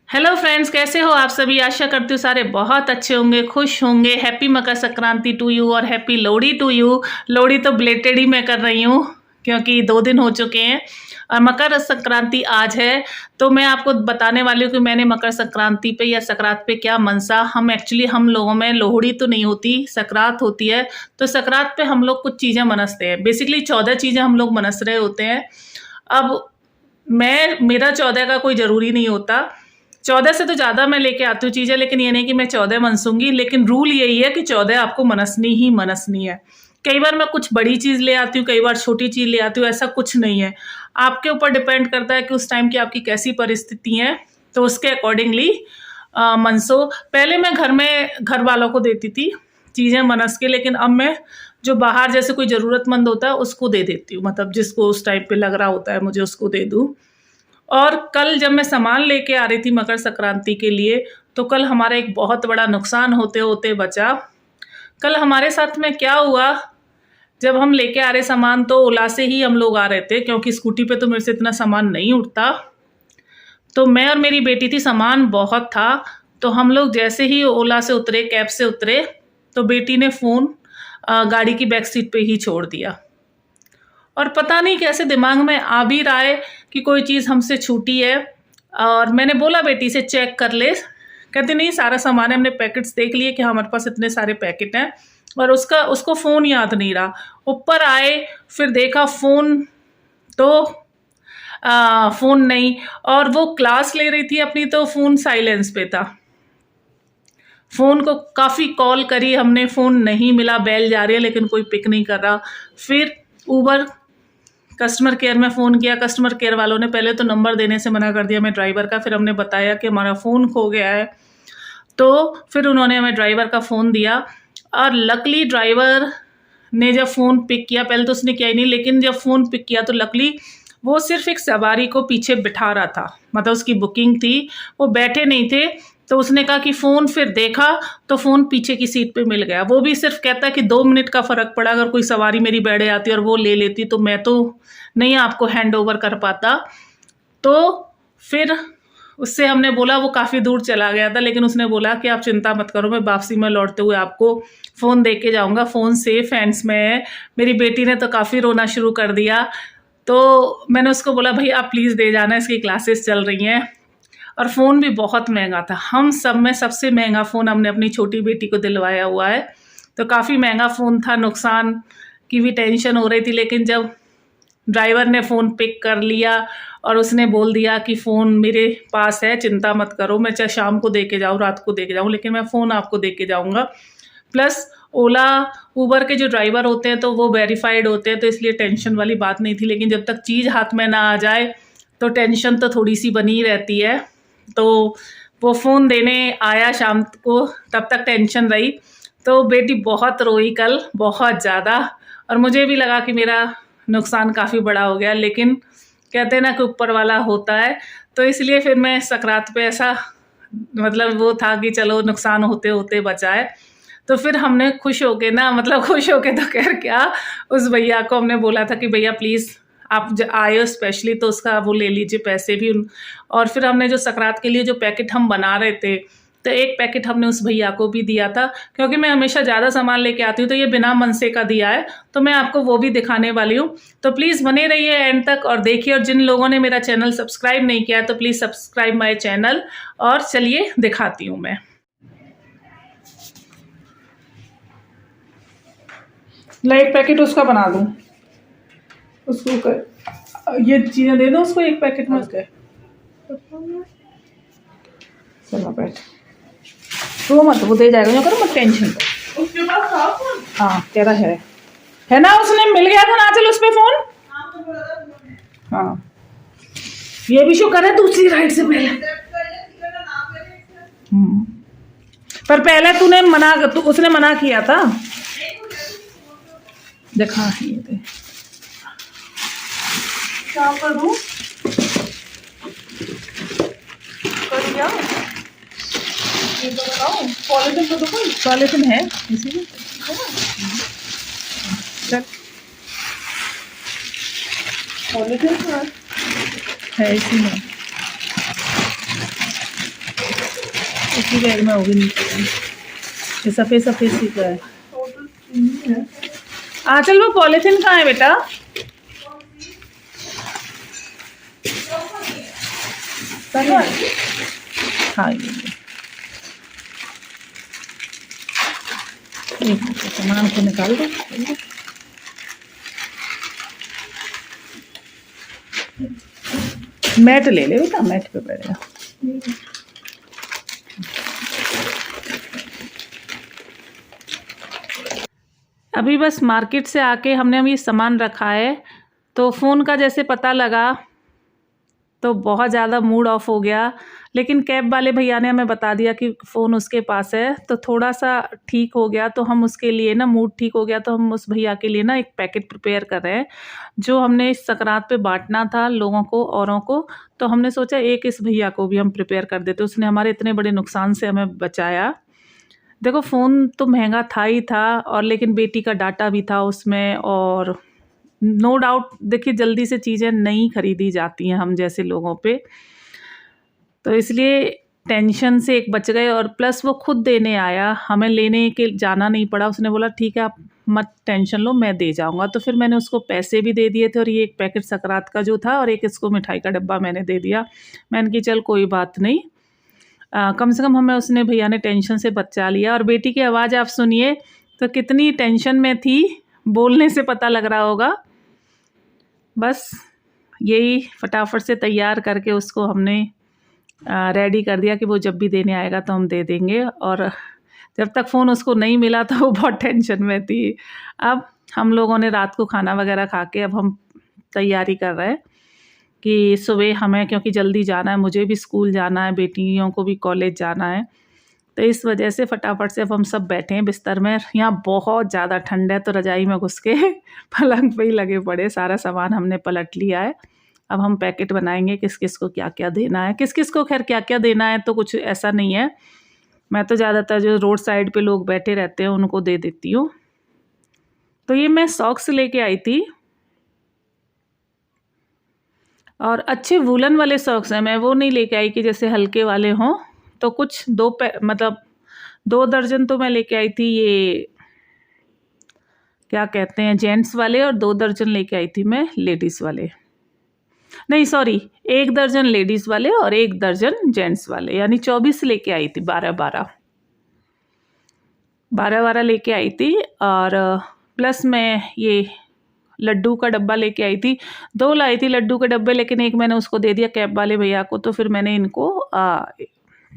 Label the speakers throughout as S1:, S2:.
S1: Hello friends, कैसे हो आप सभी। आशा करती हूँ सारे बहुत अच्छे होंगे, खुश होंगे। Happy Makar Sankranti to you और happy Lohri to you. Lohri तो ब्लेटेड ही मैं कर रही हूँ क्योंकि 2 दिन हो चुके हैं और मकर संक्रांति आज है। तो मैं आपको बताने वाली हूँ कि मैंने मकर संक्रांति पे या संक्रांत पे क्या मनसा। हम लोगों में लोहड़ी तो नहीं होती, संक्रांत होती है। तो संक्रांत पे हम लोग कुछ चीज़ें मनसते हैं। बेसिकली 14 चीज़ें हम लोग मनस रहे होते हैं। अब मेरा 14 का कोई ज़रूरी नहीं होता, 14 से तो ज़्यादा मैं लेके आती हूँ चीज़ें, लेकिन ये नहीं कि मैं 14 मनसूंगी। लेकिन रूल यही है कि 14 आपको मनसनी ही मनसनी है। कई बार मैं कुछ बड़ी चीज़ ले आती हूँ, कई बार छोटी चीज़ ले आती हूँ, ऐसा कुछ नहीं है। आपके ऊपर डिपेंड करता है कि उस टाइम की आपकी कैसी परिस्थिति है, तो उसके अकॉर्डिंगली मनसो। पहले मैं घर वालों को देती थी चीज़ें मनस के, लेकिन अब मैं जो बाहर जैसे कोई ज़रूरतमंद होता है उसको दे देती हूँ। मतलब जिसको उस टाइम पे लग रहा होता है मुझे उसको दे दूँ। और कल जब मैं सामान लेके आ रही थी मकर संक्रांति के लिए, तो कल हमारा एक बहुत बड़ा नुकसान होते होते बचा। कल हमारे साथ में क्या हुआ, जब हम लेके आ रहे सामान तो ओला से ही हम लोग आ रहे थे क्योंकि स्कूटी पे तो मेरे से इतना सामान नहीं उठता। तो मैं और मेरी बेटी थी, सामान बहुत था। तो हम लोग जैसे ही ओला से उतरे, कैब से उतरे, तो बेटी ने फ़ोन गाड़ी की बैक सीट पे ही छोड़ दिया। और पता नहीं कैसे दिमाग में आ भी रहा है कि कोई चीज़ हमसे छूटी है। और मैंने बोला बेटी से चेक कर ले, कहती नहीं सारा सामान है। हमने पैकेट्स देख लिए कि हमारे पास इतने सारे पैकेट हैं, और उसको फ़ोन याद नहीं रहा। ऊपर आए फिर देखा फ़ोन, तो फ़ोन नहीं। और वो क्लास ले रही थी अपनी, तो फ़ोन साइलेंस पे था। फ़ोन को काफ़ी कॉल करी हमने, फ़ोन नहीं मिला, बेल जा रही है लेकिन कोई पिक नहीं कर रहा। फिर ऊबर कस्टमर केयर में फ़ोन किया। कस्टमर केयर वालों ने पहले तो नंबर देने से मना कर दिया हमें ड्राइवर का। फिर हमने बताया कि हमारा फ़ोन खो गया है, तो फिर उन्होंने हमें ड्राइवर का फ़ोन दिया। और लकली ड्राइवर ने जब फ़ोन पिक किया, पहले तो उसने किया ही नहीं, लेकिन जब फ़ोन पिक किया तो लकली वो सिर्फ एक सवारी को पीछे बिठा रहा था। मतलब उसकी बुकिंग थी, वो बैठे नहीं थे। तो उसने कहा कि फ़ोन, फिर देखा तो फ़ोन पीछे की सीट पे मिल गया। वो भी सिर्फ कहता है कि 2 मिनट का फ़र्क पड़ा, अगर कोई सवारी मेरी बैठे आती और वो ले लेती तो मैं तो नहीं आपको हैंड ओवर कर पाता। तो फिर उससे हमने बोला, वो काफ़ी दूर चला गया था, लेकिन उसने बोला कि आप चिंता मत करो, मैं वापसी में लौटते हुए आपको फ़ोन दे के जाऊँगा, फ़ोन सेफ हैंड्स में है। मेरी बेटी ने तो काफ़ी रोना शुरू कर दिया। तो मैंने उसको बोला भाई आप प्लीज़ दे जाना, इसकी क्लासेस चल रही हैं। और फ़ोन भी बहुत महंगा था। हम सब में सबसे महंगा फ़ोन हमने अपनी छोटी बेटी को दिलवाया हुआ है। तो काफ़ी महंगा फ़ोन था, नुकसान की भी टेंशन हो रही थी। लेकिन जब ड्राइवर ने फ़ोन पिक कर लिया और उसने बोल दिया कि फ़ोन मेरे पास है, चिंता मत करो, मैं चाहे शाम को दे के जाऊँ, रात को दे के जाऊँ, लेकिन मैं फ़ोन आपको दे के जाऊँगा। प्लस ओला उबर के जो ड्राइवर होते हैं तो वो वेरीफाइड होते हैं, तो इसलिए टेंशन वाली बात नहीं थी। लेकिन जब तक चीज़ हाथ में ना आ जाए तो टेंशन तो थोड़ी सी बनी ही रहती है। तो वो फ़ोन देने आया शाम को, तब तक टेंशन रही। तो बेटी बहुत रोई कल, बहुत ज़्यादा। और मुझे भी लगा कि मेरा नुकसान काफ़ी बड़ा हो गया, लेकिन कहते हैं ना कि ऊपर वाला होता है। तो इसलिए फिर मैं संक्रांत पे ऐसा मतलब वो था कि चलो नुकसान होते होते बचाए। तो फिर हमने खुश होके ना, मतलब खुश होके तो खैर क्या, उस भैया को हमने बोला था कि भैया प्लीज़ आप आए हो स्पेशली तो उसका वो ले लीजिए पैसे भी। और फिर हमने जो संक्रांत के लिए जो पैकेट हम बना रहे थे, तो एक पैकेट हमने उस भैया को भी दिया था, क्योंकि मैं हमेशा ज़्यादा सामान लेके आती हूँ, तो ये बिना मनसे का दिया है, तो मैं आपको वो भी दिखाने वाली हूँ। तो प्लीज़ बने रहिए एंड तक और देखिए। और जिन लोगों ने मेरा चैनल सब्सक्राइब नहीं किया है तो प्लीज़ सब्सक्राइब माई चैनल। और चलिए दिखाती हूँ मैं। ला एक पैकेट उसका बना दूँ, उसको ये चीज़ें दे दो उसको एक पैकेट में। उसके चलो बैठ, तो मत, वो दे जाएगा, जो करो मत टेंशन। उसके पास था फोन? हाँ कह रहा है ना, उसने मिल गया था ना, चल उस पे फोन। हाँ ये भी शुक्र है दूसरी राइड से पहले। पर पहले तूने मना, उसने मना किया था। देखा ये दे, क्या कर दूं, कर दिया। ये तो बताओ, पॉलिथिन तो कोई पॉलिथिन है इसीलिए। चल पॉलिथिन है इसी में। इसी बैग में होगी नीचे, ये सफ़ेद सफ़ेद सी का है। आंचल वो पॉलीथीन कहाँ है बेटा? हाँ ये सामान को निकाल दो। मैट ले ले बेटा, मैट पे बैठेगा। अभी बस मार्केट से आके हमने अभी सामान रखा है, तो फ़ोन का जैसे पता लगा तो बहुत ज़्यादा मूड ऑफ हो गया, लेकिन कैब वाले भैया ने हमें बता दिया कि फ़ोन उसके पास है, तो थोड़ा सा ठीक हो गया। तो हम उसके लिए ना, मूड ठीक हो गया तो हम उस भैया के लिए ना एक पैकेट प्रिपेयर कर रहे हैं, जो हमने इस संक्रांत पे बांटना था लोगों को, औरों को। तो हमने सोचा एक इस भैया को भी हम प्रिपेयर कर देते, उसने हमारे इतने बड़े नुकसान से हमें बचाया। देखो फ़ोन तो महंगा था ही था, और लेकिन बेटी का डाटा भी था उसमें, और नो डाउट देखिए जल्दी से चीज़ें नहीं खरीदी जाती हैं हम जैसे लोगों पे, तो इसलिए टेंशन से एक बच गए। और प्लस वो खुद देने आया, हमें लेने के जाना नहीं पड़ा। उसने बोला ठीक है आप मत टेंशन लो, मैं दे जाऊंगा। तो फिर मैंने उसको पैसे भी दे दिए थे, और ये एक पैकेट सकरात का जो था, और एक इसको मिठाई का डब्बा मैंने दे दिया। मैंने कि चल कोई बात नहीं, कम से कम हमें उसने भैया ने टेंशन से बचा लिया। और बेटी की आवाज़ आप सुनिए तो कितनी टेंशन में थी, बोलने से पता लग रहा होगा। बस यही फटाफट से तैयार करके उसको हमने रेडी कर दिया कि वो जब भी देने आएगा तो हम दे देंगे। और जब तक फ़ोन उसको नहीं मिला तो वो बहुत टेंशन में थी। अब हम लोगों ने रात को खाना वगैरह खा के अब हम तैयारी कर रहे हैं कि सुबह हमें, क्योंकि जल्दी जाना है, मुझे भी स्कूल जाना है, बेटियों को भी कॉलेज जाना है, तो इस वजह से फटाफट से अब हम सब बैठे हैं बिस्तर में। यहाँ बहुत ज़्यादा ठंड है, तो रजाई में घुस के पलंग पे ही लगे पड़े। सारा सामान हमने पलट लिया है। अब हम पैकेट बनाएंगे, किस किस को क्या क्या देना है, किस किस को खैर क्या क्या देना है तो कुछ ऐसा नहीं है। मैं तो ज़्यादातर जो रोड साइड पे लोग बैठे रहते हैं उनको दे देती हूँ। तो ये मैं सॉक्स लेके आई थी, और अच्छे वूलन वाले सॉक्स हैं, मैं वो नहीं लेके आई कि जैसे हल्के वाले हों। तो कुछ मतलब 2 दर्जन तो मैं लेके आई थी, ये क्या कहते हैं, जेंट्स वाले, और 2 दर्जन लेके आई थी मैं लेडीज़ वाले। नहीं सॉरी, 1 दर्जन लेडीज़ वाले और 1 दर्जन जेंट्स वाले, यानी 24 लेके आई थी, 12 लेके आई थी। और प्लस मैं ये लड्डू का डब्बा लेके आई थी, 2 लाई थी लड्डू के डब्बे, लेकिन एक मैंने उसको दे दिया कैब वाले भैया को, तो फिर मैंने इनको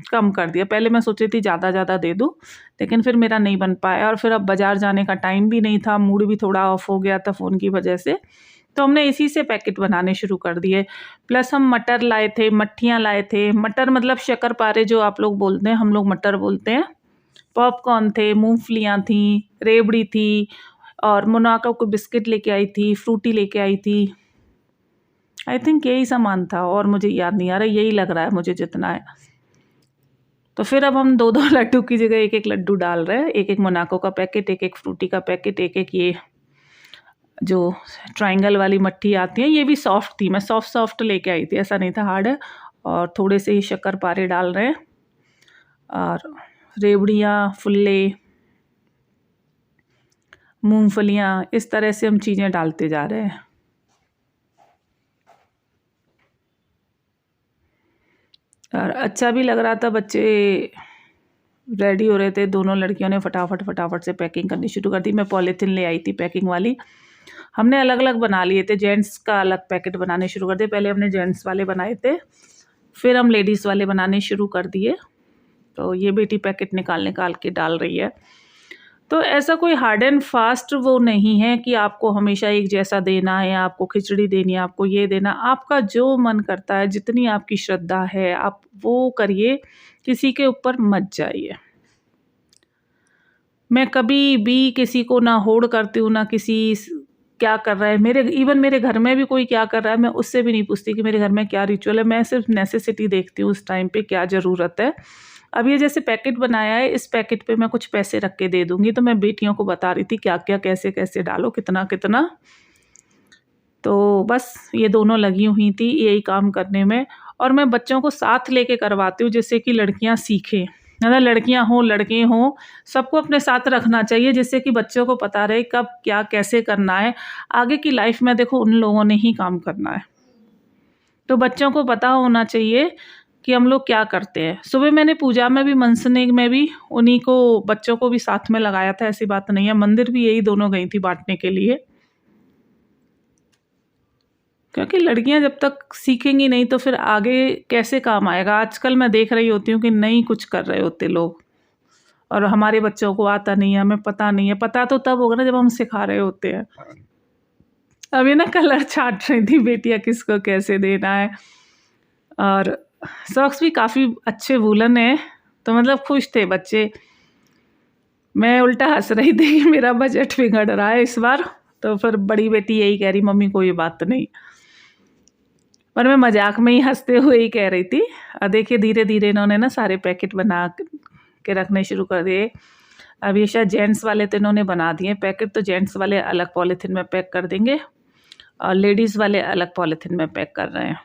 S1: कम कर दिया। पहले मैं सोची थी ज़्यादा दे दूँ, लेकिन फिर मेरा नहीं बन पाया, और फिर अब बाज़ार जाने का टाइम भी नहीं था, मूड भी थोड़ा ऑफ हो गया था फ़ोन की वजह से, तो हमने इसी से पैकेट बनाने शुरू कर दिए। प्लस हम मटर लाए थे, मट्ठियाँ लाए थे, मटर मतलब शक्करपारे जो आप लोग बोलते हैं, हम लोग मटर बोलते हैं। पॉपकॉर्न थे, मूंगफलियाँ थीं, रेवड़ी थी, और मोनाको को बिस्किट लेके आई थी, फ्रूटी लेके आई थी। आई थिंक यही सामान था, और मुझे याद नहीं आ रहा, यही लग रहा है मुझे जितना है। तो फिर अब हम 2 लड्डू की जगह 1 लड्डू डाल रहे हैं, 1 मोनाको का पैकेट, 1 फ्रूटी का पैकेट, 1 ये जो ट्रायंगल वाली मट्ठी आती है, ये भी सॉफ्ट थी, मैं सॉफ्ट लेके आई थी, ऐसा नहीं था हार्ड है। और थोड़े से ही शक्करपारे डाल रहे हैं, और रेवड़ियाँ, फुल्ले, मूंगफलियाँ, इस तरह से हम चीज़ें डालते जा रहे हैं। और अच्छा भी लग रहा था, बच्चे रेडी हो रहे थे, दोनों लड़कियों ने फटाफट से पैकिंग करनी शुरू कर दी। मैं पॉलीथीन ले आई थी पैकिंग वाली, हमने अलग अलग बना लिए थे, जेंट्स का अलग पैकेट बनाने शुरू कर दिए। पहले हमने जेंट्स वाले बनाए थे, फिर हम लेडीज़ वाले बनाने शुरू कर दिए। तो ये बेटी पैकेट निकाल के डाल रही है। तो ऐसा कोई हार्ड एंड फास्ट वो नहीं है कि आपको हमेशा एक जैसा देना है, आपको खिचड़ी देनी है, आपको ये देना। आपका जो मन करता है, जितनी आपकी श्रद्धा है, आप वो करिए, किसी के ऊपर मत जाइए। मैं कभी भी किसी को ना होड़ करती हूँ, ना किसी क्या कर रहा है, इवन मेरे घर में भी कोई क्या कर रहा है, मैं उससे भी नहीं पूछती कि मेरे घर में क्या रिचुअल है। मैं सिर्फ नेसेसिटी देखती हूँ उस टाइम पे, क्या ज़रूरत है। अब ये जैसे पैकेट बनाया है, इस पैकेट पे मैं कुछ पैसे रख के दे दूँगी, तो मैं बेटियों को बता रही थी क्या क्या कैसे कैसे डालो, कितना कितना। तो बस ये दोनों लगी हुई थी यही काम करने में, और मैं बच्चों को साथ लेके करवाती हूँ जिससे कि लड़कियाँ सीखें। मतलब लड़कियां हों लड़के हों, सबको अपने साथ रखना चाहिए, जिससे कि बच्चों को पता रहे कब क्या कैसे करना है। आगे की लाइफ में देखो उन लोगों ने ही काम करना है, तो बच्चों को पता होना चाहिए कि हम लोग क्या करते हैं। सुबह मैंने पूजा में भी, मनसने में भी उन्हीं को, बच्चों को भी साथ में लगाया था, ऐसी बात नहीं है। मंदिर भी यही दोनों गई थी बांटने के लिए, क्योंकि लड़कियां जब तक सीखेंगी नहीं तो फिर आगे कैसे काम आएगा। आजकल मैं देख रही होती हूँ कि नहीं कुछ कर रहे होते लोग, और हमारे बच्चों को आता नहीं है, हमें पता नहीं है। पता तो तब होगा ना जब हम सिखा रहे होते हैं। अभी ना कलर छाट रही थी बेटियां किसको कैसे देना है, और सॉक्स भी काफ़ी अच्छे वूलन है, तो मतलब खुश थे बच्चे। मैं उल्टा हंस रही थी कि मेरा बजट बिगड़ रहा है इस बार। तो फिर बड़ी बेटी यही कह रही, मम्मी कोई बात नहीं, पर मैं मजाक में ही हंसते हुए ही कह रही थी। और देखिए धीरे धीरे इन्होंने ना सारे पैकेट बना के रखने शुरू कर दिए। अब ये शायद जेंट्स वाले तो इन्होंने बना दिए पैकेट, तो जेंट्स वाले अलग पॉलीथीन में पैक कर देंगे और लेडीज़ वाले अलग पॉलीथीन में पैक कर रहे हैं।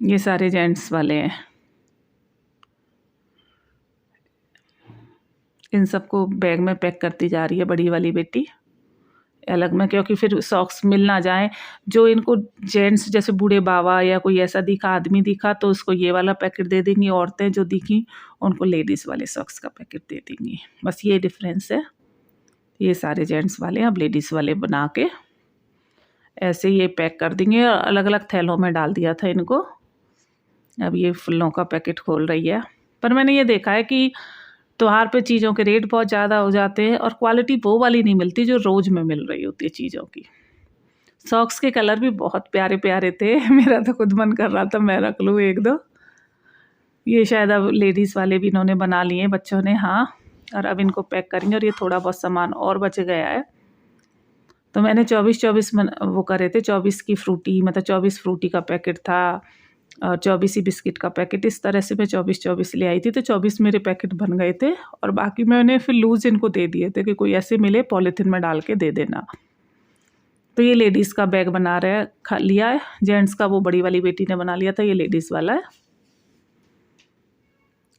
S1: ये सारे जेंट्स वाले हैं, इन सबको बैग में पैक करती जा रही है बड़ी वाली बेटी अलग में, क्योंकि फिर सॉक्स मिल ना जाए। जो इनको जेंट्स जैसे बूढ़े बाबा या कोई ऐसा दिखा, आदमी दिखा, तो उसको ये वाला पैकेट दे देंगी। औरतें जो दिखी उनको लेडीज़ वाले सॉक्स का पैकेट दे देंगी, बस ये डिफरेंस है। ये सारे जेंट्स वाले अब लेडीज़ वाले बना के ऐसे ये पैक कर देंगे, और अलग अलग थैलों में डाल दिया था इनको। अब ये फूलों का पैकेट खोल रही है। पर मैंने ये देखा है कि त्योहार पे चीज़ों के रेट बहुत ज़्यादा हो जाते हैं, और क्वालिटी वो वाली नहीं मिलती जो रोज़ में मिल रही होती है चीज़ों की। सॉक्स के कलर भी बहुत प्यारे प्यारे थे। मेरा तो खुद मन कर रहा था मैं रख लूँ एक दो। ये शायद अब लेडीज़ वाले भी इन्होंने बना लिए हैं बच्चों ने, हाँ। और अब इनको पैक करेंगे, और ये थोड़ा बहुत सामान और बच गया है। तो मैंने 24-24 वो करे थे, 24 की फ्रूटी, मतलब 24 फ्रूटी का पैकेट था, और 24 ही बिस्किट का पैकेट। इस तरह से मैं 24-24 ले आई थी, तो 24 मेरे पैकेट बन गए थे। और बाकी मैंने फिर लूज़ इनको दे दिए थे कि कोई ऐसे मिले पॉलीथीन में डाल के दे देना। तो ये लेडीज़ का बैग बना रहे हैं, लिया है। जेंट्स का वो बड़ी वाली बेटी ने बना लिया था, ये लेडीज़ वाला है।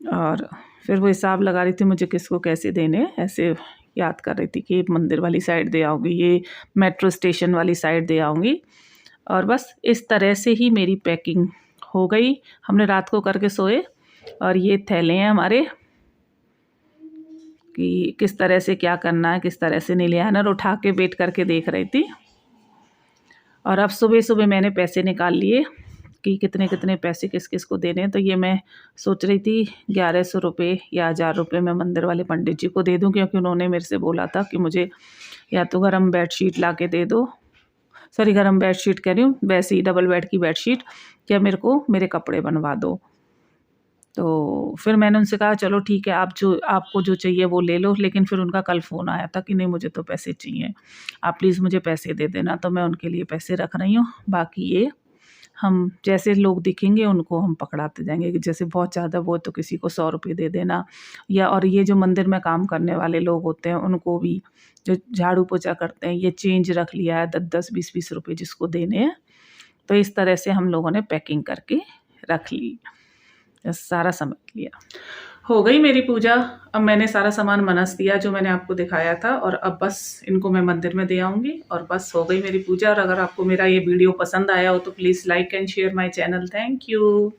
S1: और फिर वो हिसाब लगा रही थी मुझे किसको कैसे देने, ऐसे याद कर रही थी कि मंदिर वाली साइड दे आऊँगी, ये मेट्रो स्टेशन वाली साइड दे आऊँगी। और बस इस तरह से ही मेरी पैकिंग हो गई। हमने रात को करके सोए, और ये थैले हैं हमारे कि किस तरह से क्या करना है, किस तरह से नहीं ले आना, और उठा के वेट करके देख रही थी। और अब सुबह सुबह मैंने पैसे निकाल लिए कि कितने कितने पैसे किस किस को देने हैं। तो ये मैं सोच रही थी 1100 रुपये या 1000 रुपये मैं मंदिर वाले पंडित जी को दे दूं, क्योंकि उन्होंने मेरे से बोला था कि मुझे या तो गर्म बेडशीट ला के दे दो, सॉरी गर्म बेडशीट कह रही हूँ, वैसे ही डबल बेड की बेडशीट, या मेरे को मेरे कपड़े बनवा दो। तो फिर मैंने उनसे कहा चलो ठीक है, आपको जो चाहिए वो ले लो। लेकिन फिर उनका कल फ़ोन आया था कि नहीं मुझे तो पैसे चाहिए, आप प्लीज़ मुझे पैसे दे देना। तो मैं उनके लिए पैसे रख रही हूँ। बाकी ये हम जैसे लोग दिखेंगे उनको हम पकड़ाते जाएंगे, कि जैसे बहुत ज़्यादा वो तो किसी को 100 रुपये दे देना, या और ये जो मंदिर में काम करने वाले लोग होते हैं उनको भी, जो झाड़ू पोछा करते हैं, ये चेंज रख लिया है 10-10 20-20 रुपये जिसको देने हैं। तो इस तरह से हम लोगों ने पैकिंग करके रख ली, सारा समझ लिया। हो गई मेरी पूजा। अब मैंने सारा सामान मनस दिया जो मैंने आपको दिखाया था, और अब बस इनको मैं मंदिर में दे आऊँगी, और बस हो गई मेरी पूजा। और अगर आपको मेरा ये वीडियो पसंद आया हो तो please like and share my channel. Thank you.